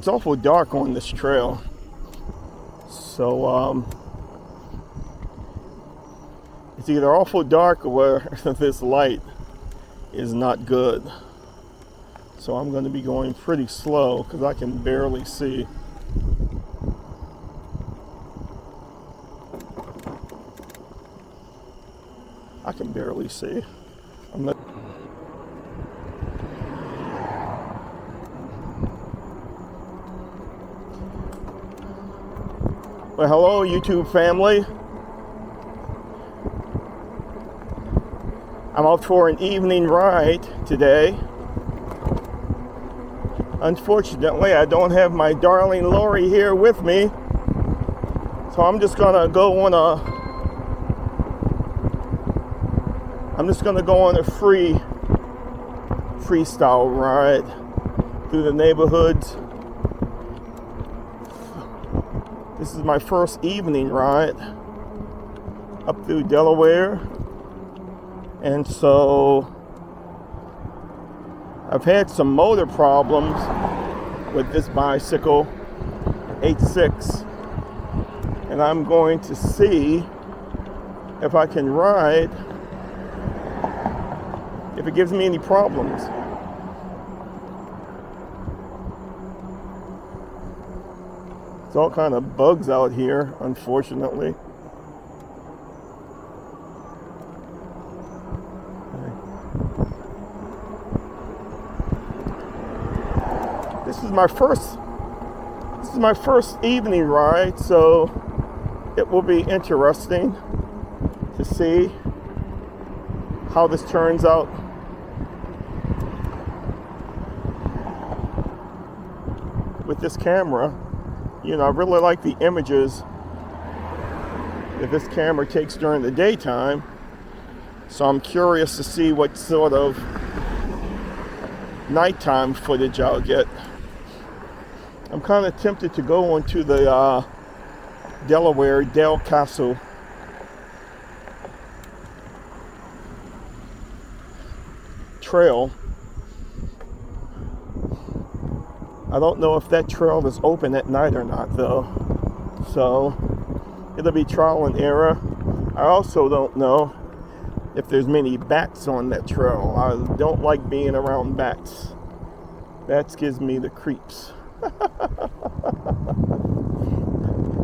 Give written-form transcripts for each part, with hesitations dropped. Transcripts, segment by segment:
It's awful dark on this trail, so it's either awful dark or this light is not good. So I'm going to be going pretty slow because I can barely see. I can barely see. I'm not. Well, hello, YouTube family. I'm out for an evening ride today. Unfortunately, I don't have my darling Lori here with me, so I'm just gonna go on a freestyle ride through the neighborhoods. This is my first evening ride up through Delaware, and so I've had some motor problems with this bicycle, 8.6, and I'm going to see if I can ride, if it gives me any problems. It's all kind of bugs out here, unfortunately. This is my first evening ride, so it will be interesting to see how this turns out. With this camera, you know, I really like the images that this camera takes during the daytime, so I'm curious to see what sort of nighttime footage I'll get. I'm kind of tempted to go onto the Delaware Del Castle trail. I don't know if that trail is open at night or not, though, so it'll be trial and error. I also don't know if there's many bats on that trail. I don't like being around bats. Bats gives me the creeps.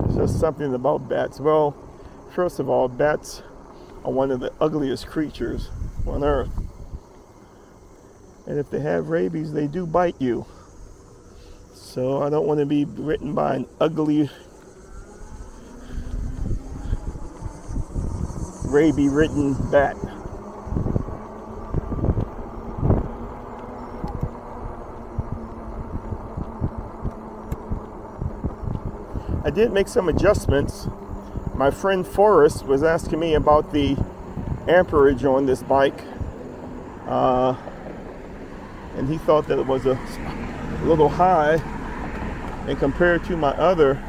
There's just something about bats. Well, first of all, bats are one of the ugliest creatures on earth. And if they have rabies, they do bite you. So I don't want to be bitten by an ugly, rabies-ridden bat. I did make some adjustments. My friend Forrest was asking me about the amperage on this bike, and he thought that it was a little high, and compared to my other,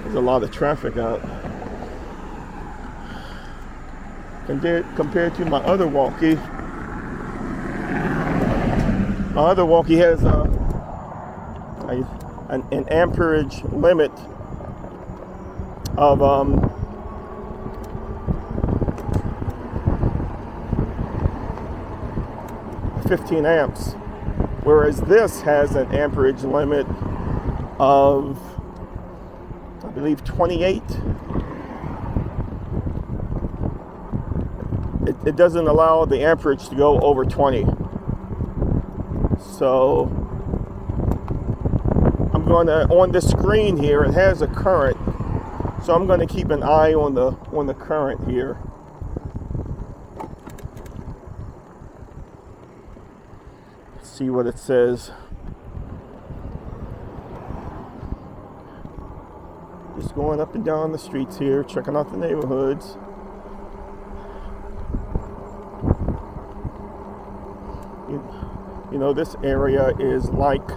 there's a lot of traffic out. Compared to my other Wallke has an amperage limit of 15 amps, whereas this has an amperage limit of, I believe, 28. It doesn't allow the amperage to go over 20. So I'm going to, on the screen here, it has a current, so I'm going to keep an eye on the current here. See what it says. Just going up and down the streets here, checking out the neighborhoods. You know, this area is like,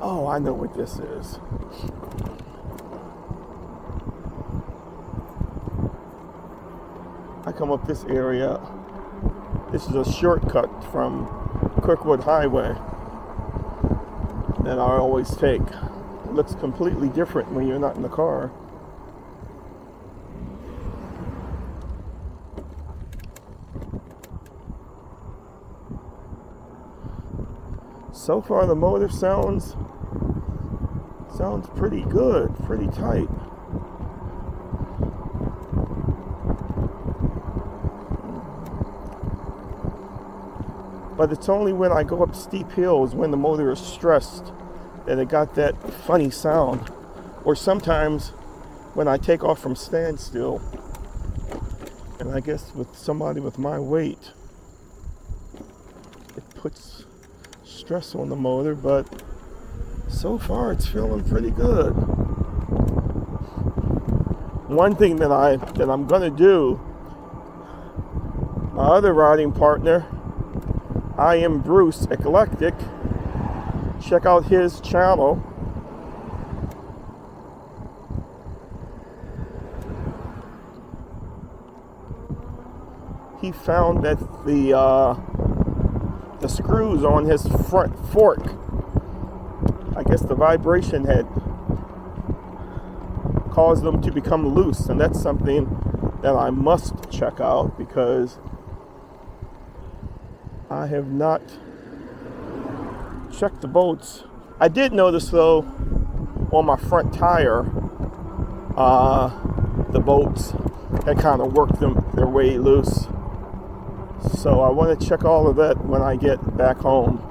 oh, I know what this is. I come up this area. This is a shortcut from Kirkwood Highway. that I always take. It looks completely different when you're not in the car. So far the motor sounds pretty good, pretty tight. But it's only when I go up steep hills, when the motor is stressed, that it got that funny sound. Or sometimes when I take off from standstill, and I guess with somebody with my weight, it puts stress on the motor, but so far it's feeling pretty good. One thing that I'm gonna do, my other riding partner, I Am Bruce Eclectic, check out his channel. He found that the screws on his front fork, I guess the vibration had caused them to become loose, and that's something that I must check out because I have not checked the bolts. I did notice though on my front tire, the bolts had kind of worked their way loose. So I want to check all of that when I get back home.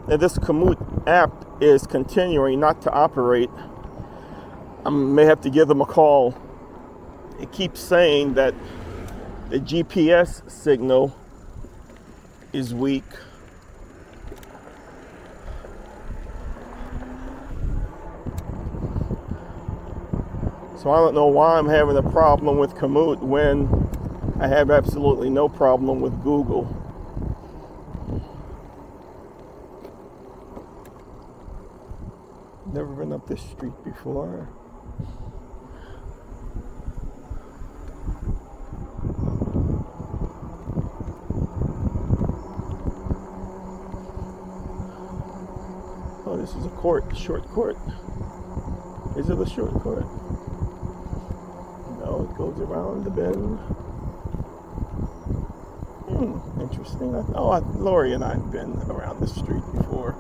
Now this Komoot app is continuing not to operate. I may have to give them a call. It keeps saying that the GPS signal is weak. So I don't know why I'm having a problem with Komoot when I have absolutely no problem with Google. Never been up this street before. Oh, this is a short court. Is it a short court? No, it goes around the bend. Interesting. Lori and I have been around this street before.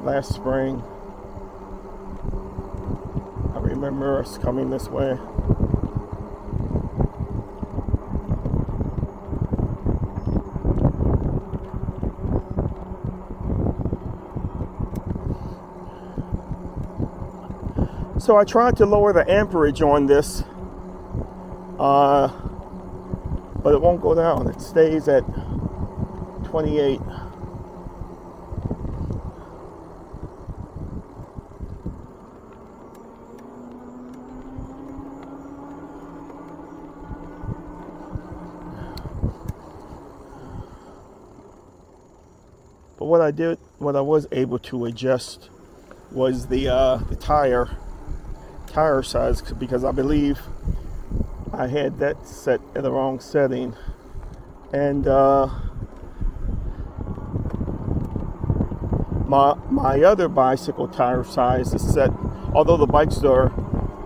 Last spring, I remember us coming this way. So I tried to lower the amperage on this, but it won't go down. It stays at 28. But what I was able to adjust was the tire size, because I believe I had that set at the wrong setting, and my other bicycle tire size is set, although the bikes are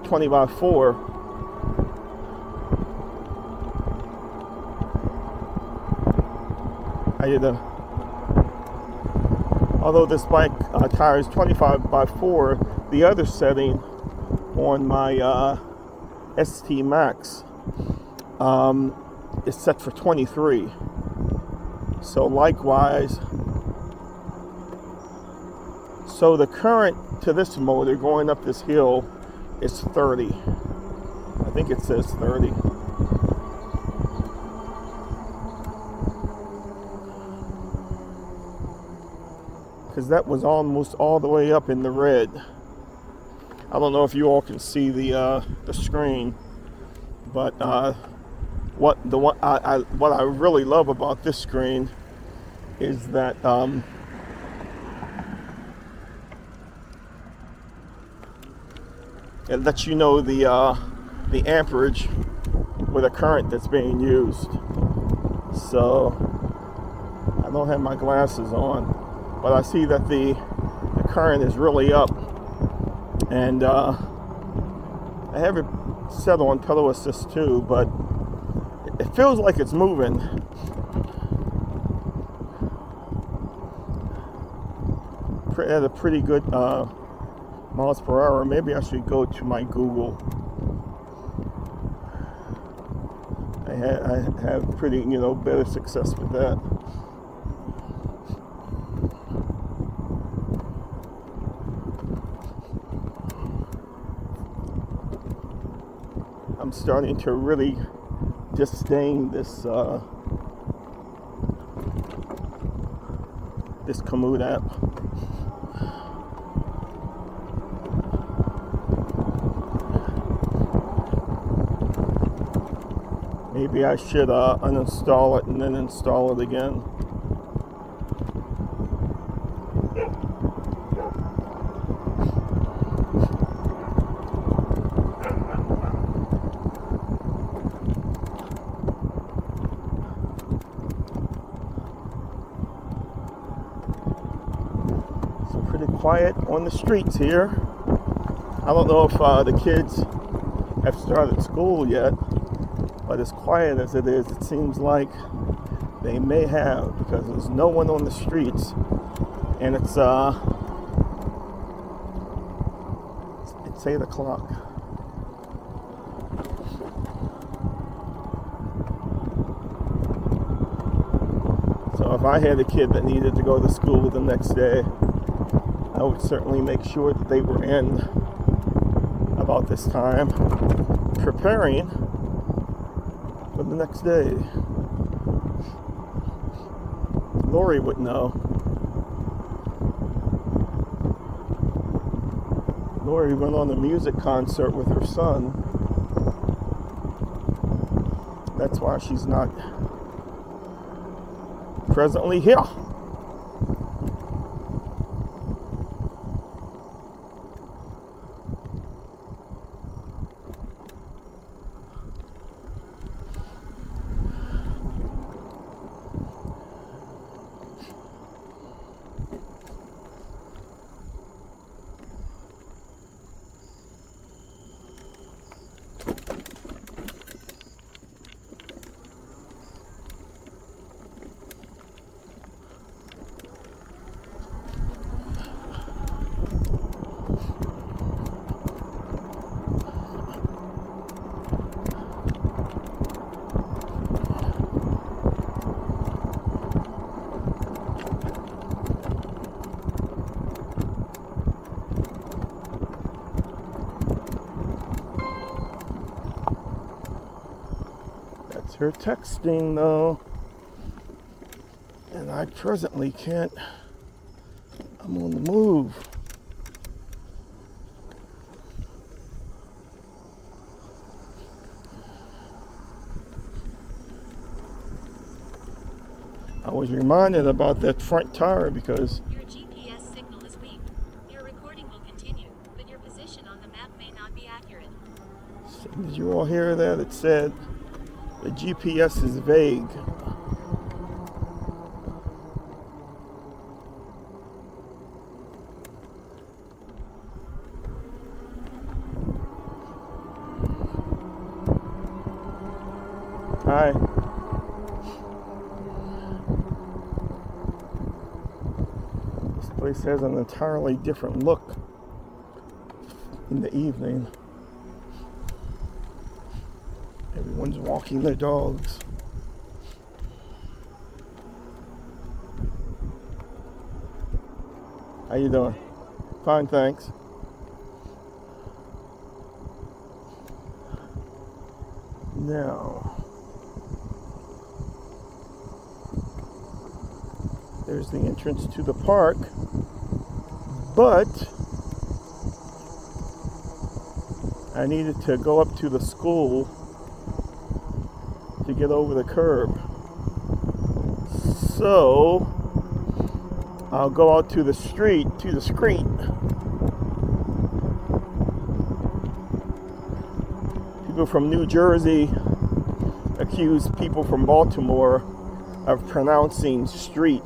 20x4, although this bike tire is 25x4, the other setting on my ST Max is set for 23. So likewise, so the current to this motor going up this hill is 30. I think it says 30. Because that was almost all the way up in the red. I don't know if you all can see the screen, but what I really love about this screen is that it lets you know the amperage with a current that's being used. So I don't have my glasses on, but I see that the current is really up, and I have it set on pedal assist too, but it feels like it's moving. At a pretty good miles per hour. Maybe I should go to my Google. I have pretty, better success with that. I'm starting to really disdain this Komoot app. Maybe I should uninstall it and then install it again. It's pretty quiet on the streets here. I don't know if the kids have started school yet. But as quiet as it is, it seems like they may have, because there's no one on the streets, and it's 8 o'clock. So if I had a kid that needed to go to school the next day, I would certainly make sure that they were in about this time, preparing for the next day. Lori would know. Lori went on a music concert with her son. That's why she's not presently here. Her texting though, and I presently can't. I'm on the move. I was reminded about that front tire because your GPS signal is weak. Your recording will continue, but your position on the map may not be accurate. Did you all hear that? It said the GPS is vague. Hi. This place has an entirely different look in the evening. Everyone's walking their dogs. How you doing? Fine, thanks. Now, there's the entrance to the park, but I needed to go up to the school to get over the curb. So I'll go out to the street. People from New Jersey accuse people from Baltimore of pronouncing street.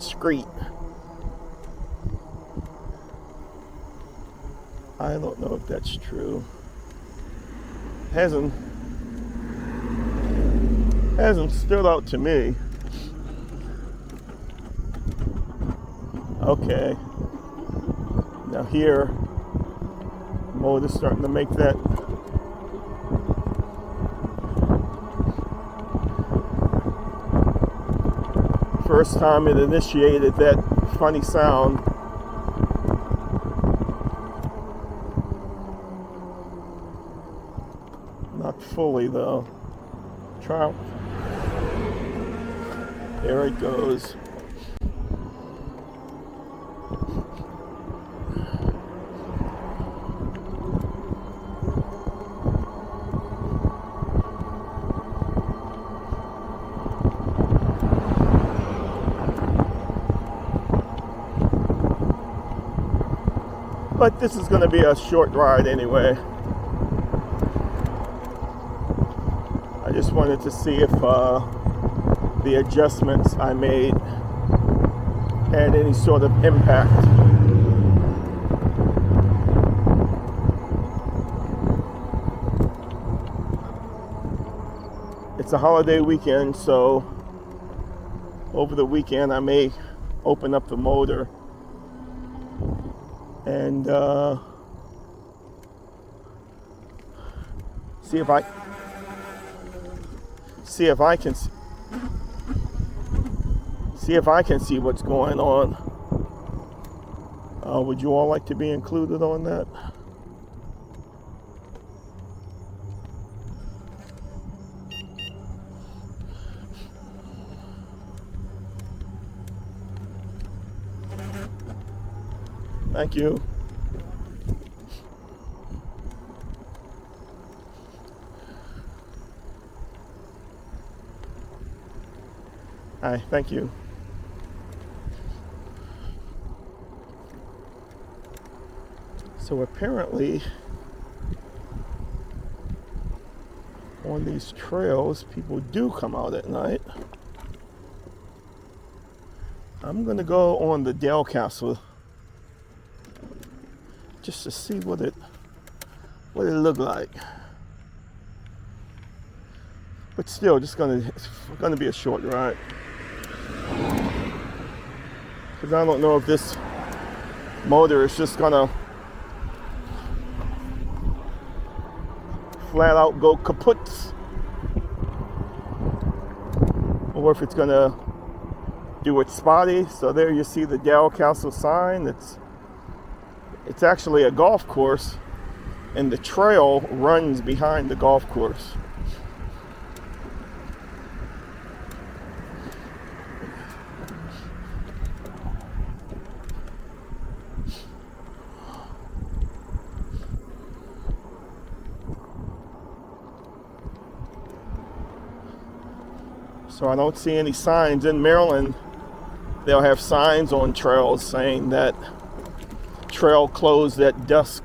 I don't know if that's true. Hasn't stood out to me. Okay. Now here, motor's starting to make that. First time it initiated that funny sound. Not fully though. Try. There it goes. But this is going to be a short ride anyway. I just wanted to see if the adjustments I made had any sort of impact. It's a holiday weekend, so over the weekend I may open up the motor and see if I can see what's going on. Would you all like to be included on that? Thank you. Hi, thank you. So apparently on these trails people do come out at night. I'm gonna go on the Dale Castle just to see what it looked like. But still, it's gonna be a short ride. Because I don't know if this motor is just gonna flat out go kaput, or if it's gonna do it spotty. So there you see the Dale Castle sign. It's actually a golf course, and the trail runs behind the golf course. So I don't see any signs. In Maryland, they'll have signs on trails saying that trail closed at dusk.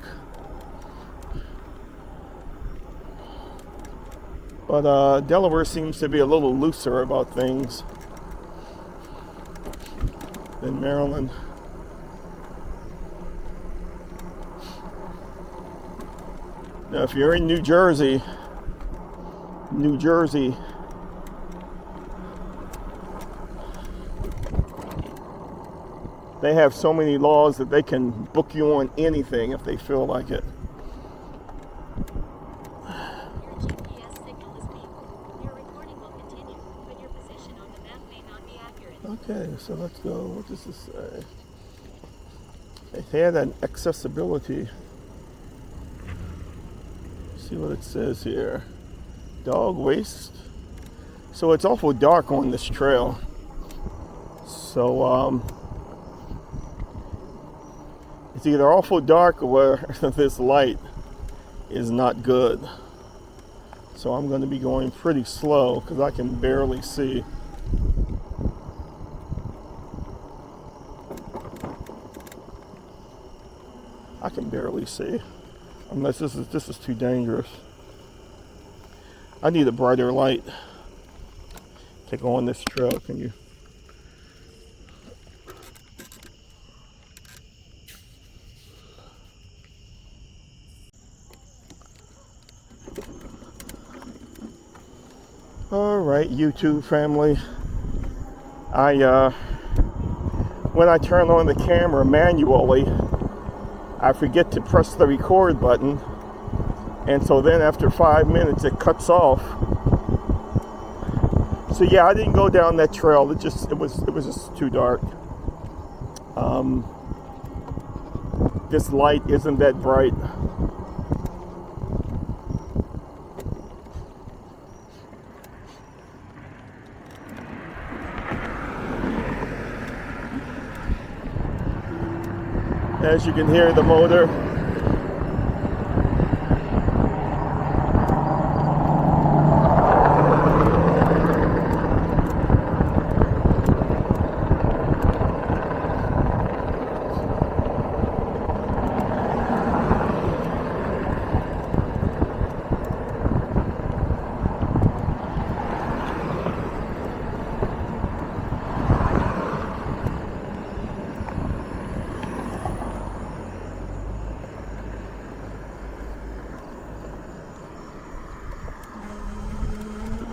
But Delaware seems to be a little looser about things than Maryland. Now, if you're in New Jersey, they have so many laws that they can book you on anything if they feel like it. Your GPS signal is weak. Your recording will continue, but your position on the map may not be accurate. Okay, so let's go. What does this say? It had an accessibility. See what it says here. Dog waste. So it's awful dark on this trail. So it's either awful dark or this light is not good. So I'm going to be going pretty slow because I can barely see. I can barely see, unless this is too dangerous. I need a brighter light. to go on this trail. Can you? All right, YouTube family. When I turn on the camera manually, I forget to press the record button, and so then after 5 minutes it cuts off. So yeah, I didn't go down that trail. It was just too dark. This light isn't that bright. As you can hear the motor.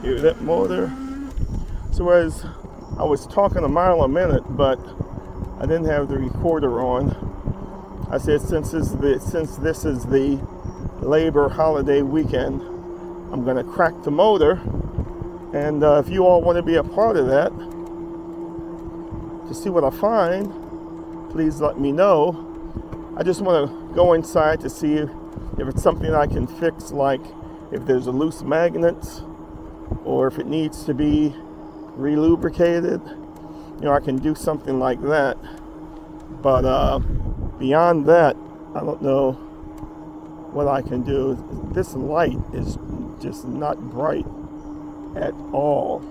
Hear that motor? So as I was talking a mile a minute, but I didn't have the recorder on. I said since this is the Labor holiday weekend, I'm gonna crack the motor, and if you all want to be a part of that, to see what I find, please let me know. I just want to go inside to see if it's something I can fix, like if there's a loose magnet, or if it needs to be relubricated. You know, I can do something like that. But beyond that, I don't know what I can do. This light is just not bright at all.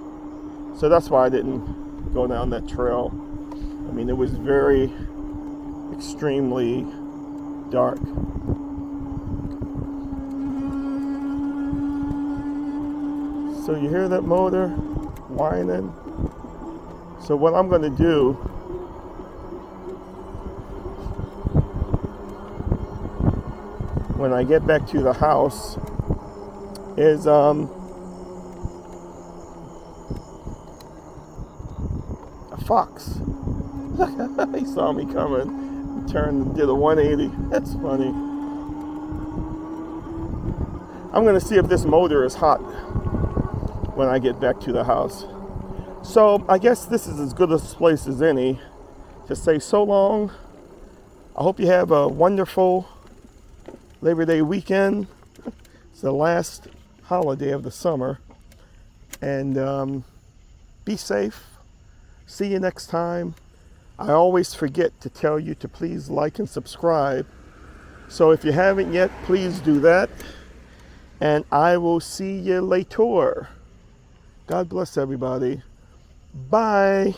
So that's why I didn't go down that trail. I mean, it was very extremely dark. So you hear that motor whining? So what I'm going to do, when I get back to the house, is a fox. He saw me coming, turned, did a 180. That's funny. I'm going to see if this motor is hot when I get back to the house. So I guess this is as good a place as any to say so long. I hope you have a wonderful Labor Day weekend. It's the last holiday of the summer. And be safe. See you next time. I always forget to tell you to please like and subscribe. So if you haven't yet, please do that. And I will see you later. God bless everybody. Bye.